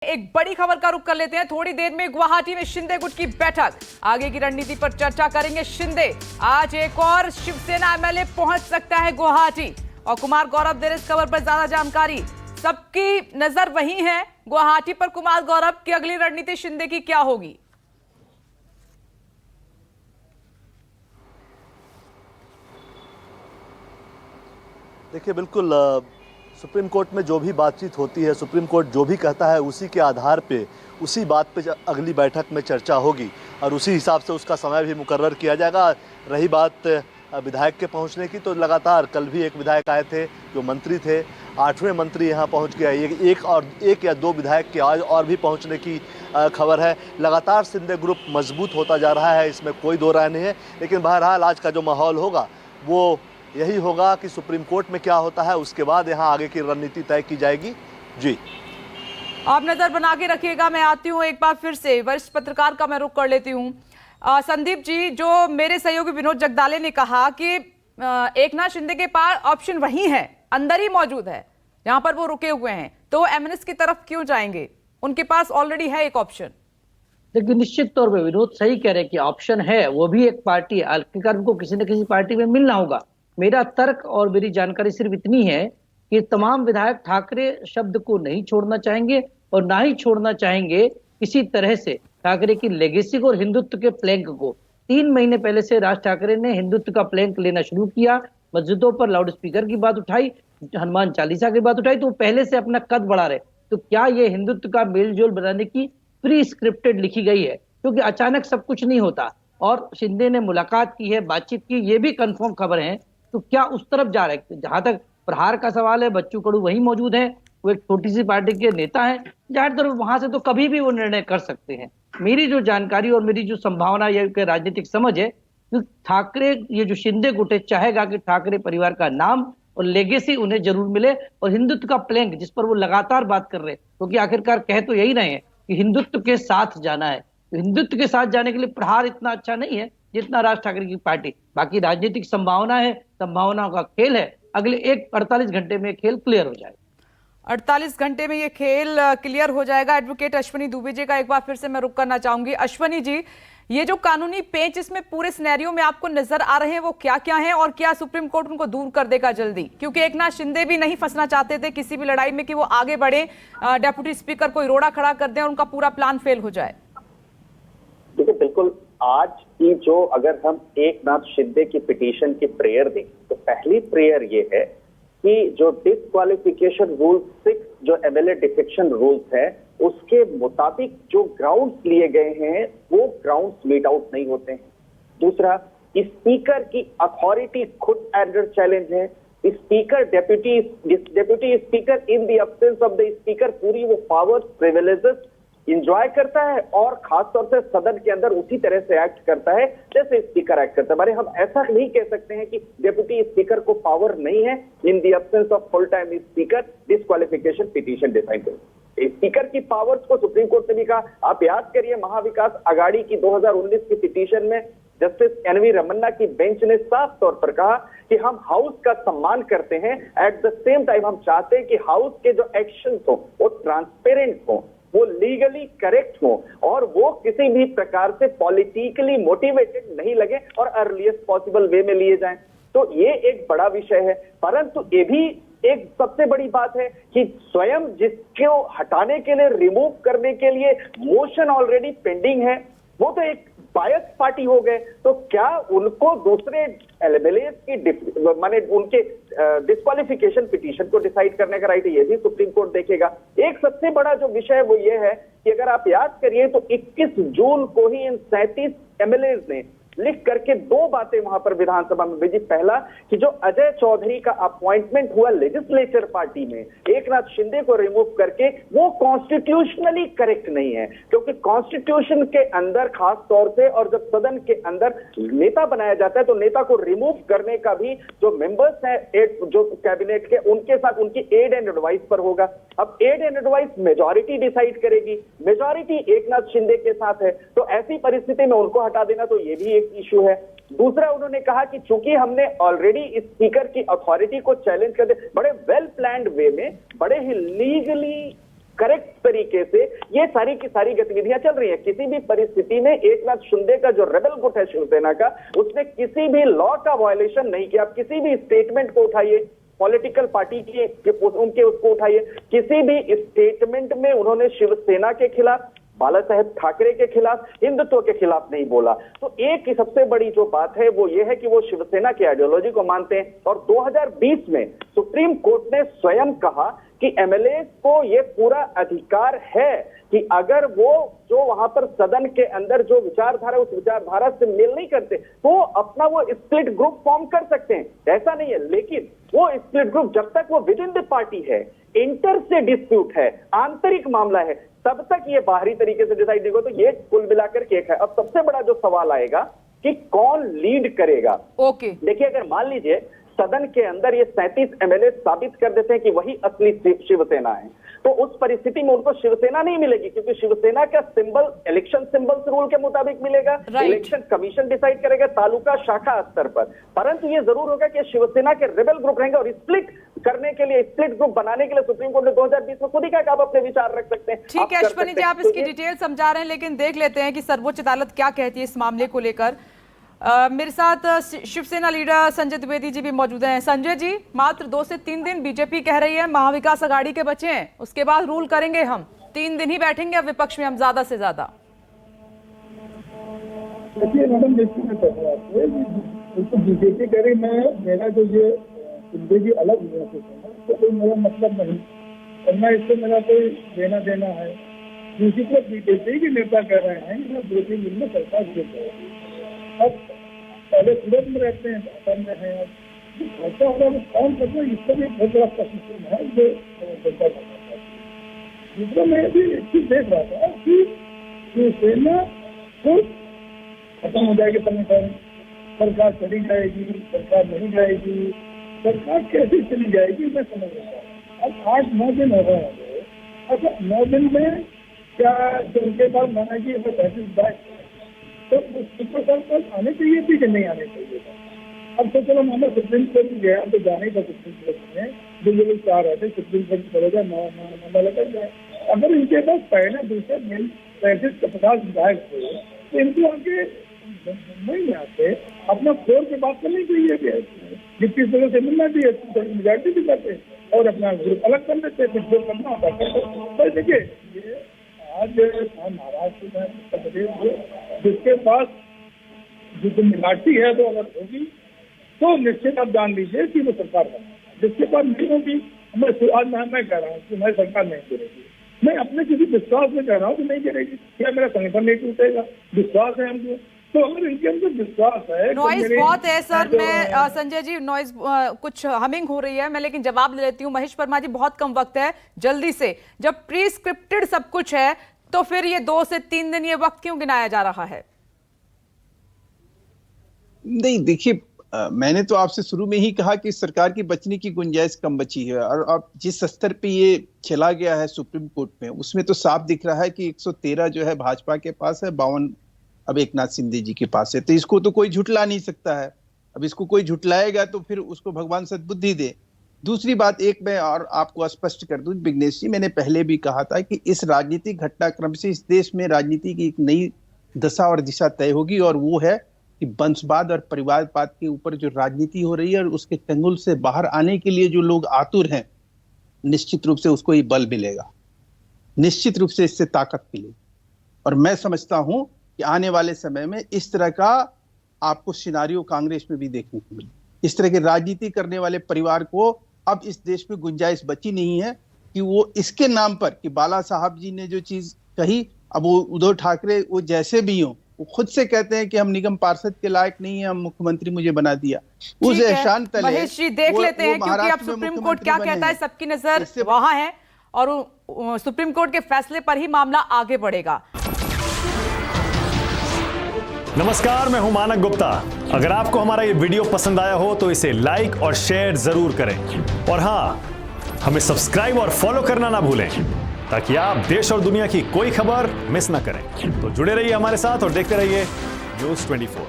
एक बड़ी खबर का रुख कर लेते हैं। थोड़ी देर में गुवाहाटी में शिंदे गुट की बैठक, आगे की रणनीति पर चर्चा करेंगे शिंदे। आज एक और शिवसेना एमएलए पहुंच सकता है गुवाहाटी, और कुमार गौरव दे इस खबर पर ज्यादा जानकारी। सबकी नजर वही है गुवाहाटी पर कुमार गौरव की अगली रणनीति शिंदे की क्या होगी। देखिए, बिल्कुल सुप्रीम कोर्ट में जो भी बातचीत होती है, सुप्रीम कोर्ट जो भी कहता है उसी के आधार पे, उसी बात पे अगली बैठक में चर्चा होगी और उसी हिसाब से उसका समय भी मुकर्रर किया जाएगा। रही बात विधायक के पहुंचने की, तो लगातार कल भी एक विधायक आए थे जो मंत्री थे, 8वें मंत्री यहां पहुंच गया। एक या दो विधायक के आज और भी पहुंचने की खबर है। लगातार शिंदे ग्रुप मजबूत होता जा रहा है, इसमें कोई दो राय नहीं है। लेकिन बहरहाल आज का जो माहौल होगा वो यही होगा कि सुप्रीम कोर्ट में क्या होता है, उसके बाद यहाँ आगे की रणनीति तय की जाएगी। जी, आप नजर बना के रखिएगा। मैं आती हूँ एक बार फिर से वरिष्ठ पत्रकार का मैं रुख कर लेती हूँ। संदीप जी, जो मेरे सहयोगी विनोद जगदाले ने कहा कि एकनाथ शिंदे के पास ऑप्शन वही है, अंदर ही मौजूद है जहां पर वो रुके हुए हैं, तो एमएनएस की तरफ क्यों जाएंगे? उनके पास ऑलरेडी है एक ऑप्शन। देखिए, निश्चित तौर पे विनोद सही कह रहे हैं कि ऑप्शन है, वो भी एक पार्टी है, आखिरकार उनको किसी न किसी पार्टी में मिलना होगा। मेरा तर्क और मेरी जानकारी सिर्फ इतनी है कि तमाम विधायक ठाकरे शब्द को नहीं छोड़ना चाहेंगे और ना ही छोड़ना चाहेंगे किसी तरह से ठाकरे की लेगेसी को और हिंदुत्व के प्लैंक को। 3 महीने पहले से राज ठाकरे ने हिंदुत्व का प्लैंक लेना शुरू किया, मस्जिदों पर लाउड स्पीकर की बात उठाई, हनुमान चालीसा की बात उठाई, तो पहले से अपना कद बढ़ा रहे। तो क्या ये हिंदुत्व का मेलजोल बनाने की प्री स्क्रिप्टेड लिखी गई है? क्योंकि अचानक सब कुछ नहीं होता। और शिंदे ने मुलाकात की है, बातचीत की, ये भी कंफर्म खबर है। तो क्या उस तरफ जा रहे हैं? जहां तक प्रहार का सवाल है, बच्चू कडू वहीं मौजूद है, वो एक छोटी सी पार्टी के नेता हैं, जाहिर तौर पर वहां से तो कभी भी वो निर्णय कर सकते हैं। मेरी जो जानकारी और मेरी जो संभावना, ये राजनीतिक समझ है कि ठाकरे, ये जो शिंदे गुट है, चाहेगा कि ठाकरे परिवार का नाम और लेगेसी उन्हें जरूर मिले, और हिंदुत्व का प्लैंक जिस पर वो लगातार बात कर रहे हैं, क्योंकि आखिरकार कह तो यही रहे हैं कि हिंदुत्व के साथ जाना है। तो हिंदुत्व के साथ जाने के लिए प्रहार इतना अच्छा नहीं है जितना राज ठाकरे की पार्टी। बाकी राजनीतिक संभावना है, संभावनाओं का खेल है। अगले 48 घंटे में खेल क्लियर हो जाएगा। 48 घंटे में ये खेल क्लियर हो जाएगा। एडवोकेट अश्वनी दुबे जी का एक बार फिर से मैं रुक करना चाहूंगी। अश्वनी जी, ये जो कानूनी पेंच इसमें पूरे सिनेरियो में आपको नजर आ रहे हैं वो क्या क्या हैं, और क्या सुप्रीम कोर्ट उनको दूर कर देगा जल्दी? क्योंकि एकनाथ शिंदे भी नहीं फंसना चाहते थे किसी भी लड़ाई में कि वो आगे बढ़े, डेप्यूटी स्पीकर को रोड़ा खड़ा कर दें और उनका पूरा प्लान फेल हो जाए। देखिए, बिल्कुल आज की जो, अगर हम एकनाथ शिंदे की पिटीशन की प्रेयर दें तो पहली प्रेयर ये है कि जो डिस्क्वालिफिकेशन रूल 6 जो एमएलए डिफेक्शन रूल्स है, उसके मुताबिक जो ग्राउंड्स लिए गए हैं वो ग्राउंड्स मीट आउट नहीं होते हैं। दूसरा, स्पीकर की अथॉरिटी खुद अंडर चैलेंज है। Speaker deputy speaker in the absence of the speaker पूरी वो पावर्स, प्रिविलेजेस इंजॉय करता है और खासतौर से सदन के अंदर उसी तरह से एक्ट करता है जैसे स्पीकर एक्ट करता है। माने हम ऐसा नहीं कह सकते हैं कि डेप्यूटी स्पीकर को पावर नहीं है in the absence of full time speaker disqualification petition decide करें। स्पीकर की पावर्स को सुप्रीम कोर्ट ने भी कहा। आप याद करिए, महाविकास आघाड़ी की 2019 की पिटीशन में जस्टिस एनवी रमन्ना की बेंच ने साफ तौर पर कहा कि हम हाउस का सम्मान करते हैं, एट द सेम टाइम हम चाहते हैं कि हाउस के जो एक्शन हो वो ट्रांसपेरेंट हो, वो लीगली करेक्ट हो और वो किसी भी प्रकार से पॉलिटिकली मोटिवेटेड नहीं लगे और अर्लीस्ट पॉसिबल वे में लिए जाएं। तो ये एक बड़ा विषय है। परंतु ये भी एक सबसे बड़ी बात है कि स्वयं जिसको हटाने के लिए, रिमूव करने के लिए मोशन ऑलरेडी पेंडिंग है, वो तो एक बायस पार्टी हो गए। तो क्या उनको दूसरे एमएलए की माने उनके डिस्क्वालिफिकेशन पिटीशन को डिसाइड करने का राइट है? ये भी सुप्रीम कोर्ट देखेगा। एक सबसे बड़ा जो विषय वो ये है कि अगर आप याद करिए तो 21 जून को ही इन 37 एमएलए ने लिख करके 2 बातें वहां पर विधानसभा में भेजी। पहला कि जो अजय चौधरी का अपॉइंटमेंट हुआ लेजिस्लेचर पार्टी में एकनाथ शिंदे को रिमूव करके, वो कॉन्स्टिट्यूशनली करेक्ट नहीं है, क्योंकि कॉन्स्टिट्यूशन के अंदर खास तौर से, और जब सदन के अंदर नेता बनाया जाता है तो नेता को रिमूव करने का भी जो मेंबर्स हैं जो कैबिनेट के, उनके साथ उनकी एड एंड एडवाइस पर होगा। अब aid and advice majority decide करेगी, मेजॉरिटी एकनाथ शिंदे के साथ है, तो ऐसी परिस्थिति में उनको हटा देना तो ये भी एक इशू है। दूसरा, उन्होंने कहा कि चूंकि हमने ऑलरेडी स्पीकर की अथॉरिटी को चैलेंज कर दे, बड़े वेल प्लान्ड वे में, बड़े ही लीगली करेक्ट तरीके से ये सारी की सारी गतिविधियां चल रही हैं। किसी भी परिस्थिति में एकनाथ शिंदे का जो रेबल गुट है शिवसेना का, उसने किसी भी लॉ का वायलेशन नहीं किया। आप किसी भी स्टेटमेंट को उठाइए, पॉलिटिकल पार्टी की उनके उसको उठाइए, किसी भी स्टेटमेंट में उन्होंने शिवसेना के खिलाफ, बाला साहेब ठाकरे के खिलाफ, हिंदुत्व के खिलाफ नहीं बोला। तो एक की सबसे बड़ी जो बात है वो ये है कि वो शिवसेना की आइडियोलॉजी को मानते हैं। और 2020 में सुप्रीम कोर्ट ने स्वयं कहा कि एमएलए को ये पूरा अधिकार है कि अगर वो जो वहां पर सदन के अंदर जो विचारधारा, उस विचारधारा से मेल नहीं करते तो अपना वो स्प्लिट ग्रुप फॉर्म कर सकते हैं, ऐसा नहीं है। लेकिन वो स्प्लिट ग्रुप जब तक वो विद इन द पार्टी है, इंटर से डिस्प्यूट है, आंतरिक मामला है, तब तक ये बाहरी तरीके से डिसाइड नहीं होगा। तो ये कुल मिलाकर के एक है। अब सबसे बड़ा जो सवाल आएगा कि कौन लीड करेगा। ओके, देखिए, अगर मान लीजिए सदन के अंदर ये 37 एमएलए साबित कर देते हैं कि वही असली शिवसेना है, तो उस परिस्थिति में उनको शिवसेना नहीं मिलेगी, क्योंकि शिवसेना का सिंबल इलेक्शन सिंबल्स रूल के मुताबिक मिलेगा। इलेक्शन कमीशन डिसाइड करेगा तालुका शाखा स्तर पर। परंतु ये जरूर होगा कि शिवसेना के रेबल ग्रुप रहेंगे और स्प्लिट करने के लिए, स्प्लिट ग्रुप बनाने के लिए सुप्रीम कोर्ट ने 2020 में खुद ही कहा कि आप अपने विचार रख सकते हैं। ठीक है अश्वनी जी, आप इसकी डिटेल समझा रहे हैं, लेकिन देख लेते हैं कि सर्वोच्च अदालत क्या कहती है इस मामले को लेकर। मेरे साथ शिवसेना लीडर संजय द्विवेदी जी भी मौजूद हैं। संजय जी, मात्र 2 से 3 दिन बीजेपी कह रही है महाविकास अघाड़ी के बचे हैं, उसके बाद रूल करेंगे हम। 3 दिन ही बैठेंगे अब विपक्ष में हम ज्यादा से ज्यादा। देखिए मैडम, बीजेपी कह रही मेरा जो ये जिंदगी अलग हुआ तो कोई मेरा मतलब नहीं और ना इससे मेरा कोई देना देना है। दूसरी तरफ बीजेपी के नेता कह रहे हैं कि 2-3 दिन में सरकार गिर जाएगी। अब पहले सूरत में रहते हैं, असम में है, ऐसा होगा कौन करते हैं, इसका भी बहुत बड़ा प्रश्न है जो जनता करना। दूसरा मैं भी एक चीज देख रहा था कि शिवसेना को खत्म हो जाएगी संगठन, सरकार चली जाएगी, सरकार नहीं जाएगी, सरकार कैसे चली जाएगी मैं समझ रहा हूँ। अब 8-9 दिन हो गए हैं। अच्छा, 9 दिन में क्या उनके पास माना कि 35 बाइक तो सुप्रीम कोर्ट पर आने चाहिए थी कि नहीं आने चाहिए था। अब तो चलो मामला सुप्रीम कोर्ट में गया, अब तो जाने का सुप्रीम कोर्ट में जो लोग चाह रहे थे सुप्रीम कोर्ट चलेगा, मामला लग जाए। अगर इनके पास पहले दूसरे दिन 35-50 विधायक थे तो इनको आगे मुंबई में आते अपना फ्लोर पे बात करनी चाहिए, जितनी जगह से मिलना चाहिए, मेजॉरिटी भी करते और अपना ग्रुप अलग कर लेते, कुछ जो करना होता है। देखिए, ये आज महाराष्ट्र में उत्तर प्रदेश में जिसके पास जो मिलाटी है तो अगर होगी तो निश्चित आप जान लीजिए कि वो सरकार बनेगी। जिसके पास नहीं होगी, मैं कह रहा हूँ कि हमारी सरकार नहीं गिरेगी। मैं अपने किसी विश्वास में कह रहा हूँ कि नहीं गिरेगी, क्या मेरा संगठन नहीं टूटेगा, विश्वास है हमको। तो अगर इनके अंदर विश्वास है। नॉइज बहुत है सर, मैं संजय जी नॉइज कुछ हमिंग हो रही है, मैं लेकिन जवाब ले लेती हूँ। महेश वर्मा जी, बहुत कम वक्त है, जल्दी से। जब प्री स्क्रिप्टेड सब कुछ है तो फिर ये 2 से 3 दिन ये वक्त क्यों गिनाया जा रहा है? नहीं, देखिए, मैंने तो आपसे शुरू में ही कहा कि सरकार की बचने की गुंजाइश कम बची है और अब जिस स्तर पे ये चला गया है सुप्रीम कोर्ट में, उसमें तो साफ दिख रहा है कि 113 जो है भाजपा के पास है, 52 अब एकनाथ शिंदे जी के पास है। तो इसको तो कोई झुटला नहीं सकता है। अब इसको कोई झुटलाएगा तो फिर उसको भगवान सद्बुद्धि दे। दूसरी बात, एक मैं और आपको स्पष्ट कर दूं विघ्नेश जी, मैंने पहले भी कहा था कि इस राजनीतिक घटनाक्रम से इस देश में राजनीति की एक नई दशा और दिशा तय होगी और वो है कि वंशवाद और परिवारवाद के ऊपर जो राजनीति हो रही है और उसके चंगुल से बाहर आने के लिए जो लोग आतुर हैं, निश्चित रूप से उसको ये बल मिलेगा, निश्चित रूप से इससे ताकत मिलेगी। और मैं समझता हूं कि आने वाले समय में इस तरह का आपको सिनारियो कांग्रेस में भी देखने को मिले। इस तरह की राजनीति करने वाले परिवार को अब इस देश में गुंजाइश बची नहीं है कि वो इसके नाम पर कि बाला साहब जी ने जो चीज कही, अब वो उद्धव ठाकरे वो जैसे भी हो वो खुद से कहते हैं कि हम निगम पार्षद के लायक नहीं है, हम मुख्यमंत्री मुझे बना दिया। उस एहसान तले महेश जी देख लेते हैं, क्योंकि अब सुप्रीम कोर्ट क्या कहता है, सबकी नजर वहां है और सुप्रीम कोर्ट के फैसले पर ही मामला आगे बढ़ेगा। नमस्कार, मैं हूं मानक गुप्ता। अगर आपको हमारा ये वीडियो पसंद आया हो तो इसे लाइक और शेयर जरूर करें और हाँ, हमें सब्सक्राइब और फॉलो करना ना भूलें ताकि आप देश और दुनिया की कोई खबर मिस ना करें। तो जुड़े रहिए हमारे साथ और देखते रहिए न्यूज़ 24।